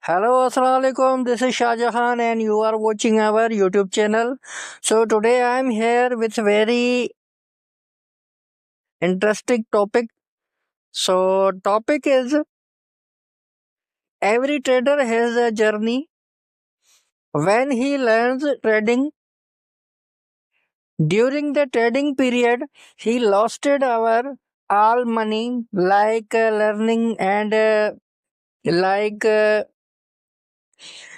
Hello, Assalamu alaikum. This is Shah Jahan, and you are watching our YouTube channel. So today I am here with very interesting topic. So topic is every trader has a journey. When he learns trading, during the trading period, he lost our all money, like learning and like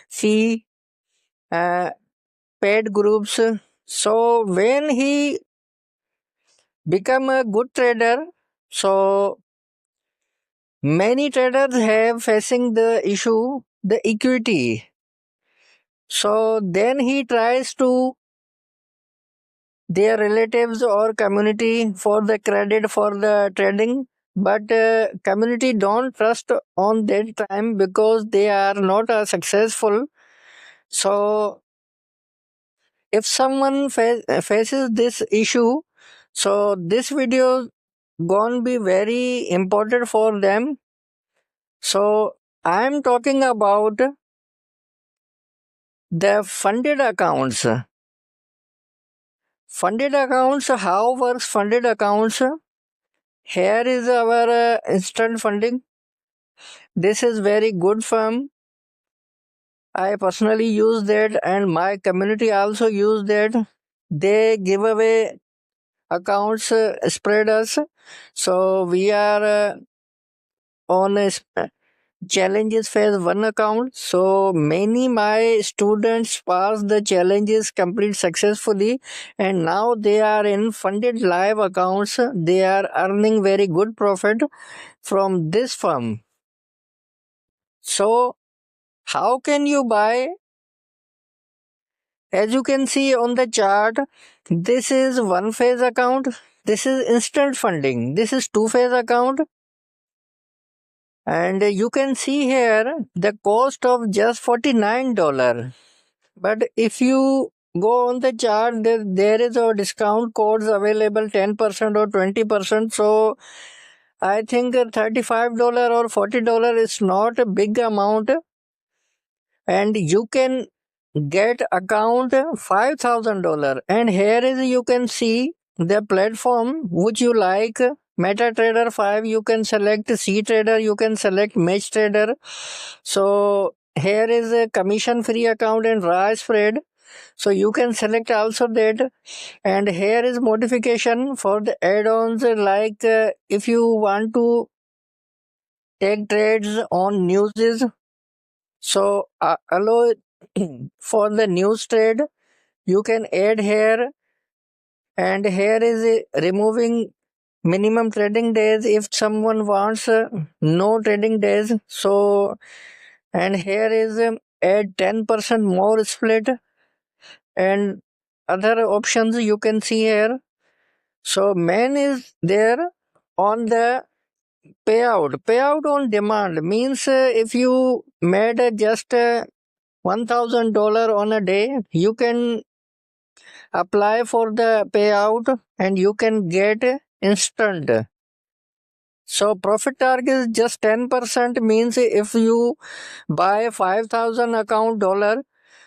see uh, paid groups. So when he become a good trader, so many traders have facing the issue the equity. So then he tries to their relatives or community for the credit for the trading, but community don't trust on that time because they are not successful. So if someone faces this issue, so this video gonna be very important for them. So I'm talking about the funded accounts. Funded accounts, how works funded accounts? Here is our instant funding. This is very good firm. I personally use that and my community also use that. They give away accounts spread us. So we are on a challenges phase 1 account. So many my students pass the challenges complete successfully, and now they are in funded live accounts. They are earning very good profit from this firm. So how can you buy? As you can see on the chart, this is one phase account, this is instant funding, this is two phase account. And you can see here the cost of just $49. But if you go on the chart, there is a discount codes available 10% or 20%. So I think $35 or $40 is not a big amount. And you can get account $5,000. And here is you can see the platform which you like. MetaTrader 5, you can select CTrader, you can select MatchTrader. So here is a commission free account and raw spread. So you can select also that. And here is modification for the add-ons, like if you want to take trades on newses. So allow for the news trade, you can add here. And here is removing minimum trading days if someone wants no trading days. So and here is add 10% more split and other options you can see here. So main is there on the payout on demand means if you made just $1,000 on a day, you can apply for the payout and you can get instant. So profit target is just 10%, means if you buy 5,000 account dollar,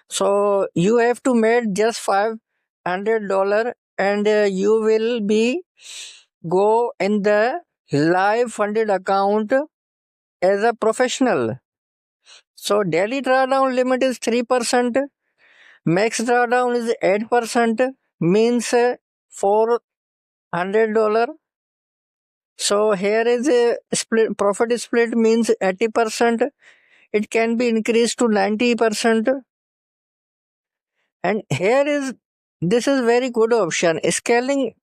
so you have to make just $500 and you will be go in the live funded account as a professional. So daily drawdown limit is 3%, max drawdown is 8%, means $400. So here is a split, profit split means 80%. It can be increased to 90%. And here is this is very good option. Scaling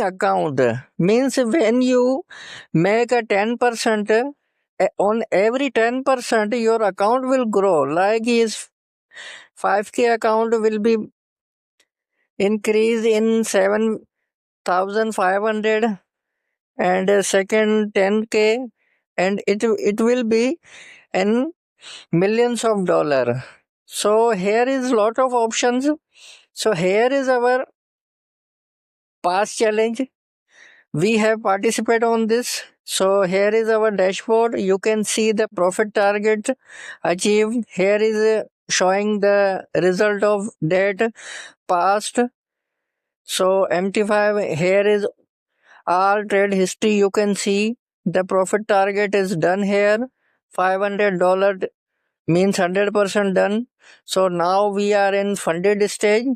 account means when you make a 10%, on every 10% your account will grow. Like his 5K account will be increased in 7,500 and second 10K, and it will be in millions of dollar. So here is lot of options. So here is our past challenge. We have participated on this. So here is our dashboard. You can see the profit target achieved. Here is showing the result of that past. So MT5, here is all trade history. You can see the profit target is done here. $500 means 100% done. So now we are in funded stage.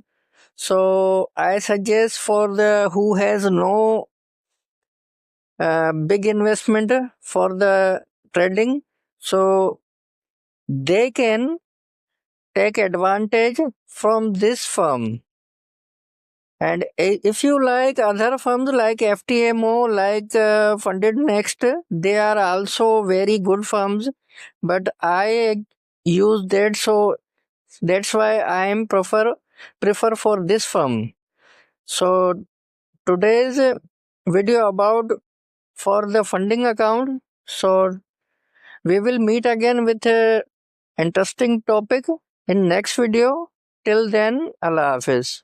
So I suggest for the who has no big investment for the trading, so they can take advantage from this firm. And if you like other firms like FTMO, like Funded Next, they are also very good firms. But I use that, so that's why I am prefer for this firm. So today's video about for the funding account. So we will meet again with a interesting topic in next video. Till then, Allah Hafiz.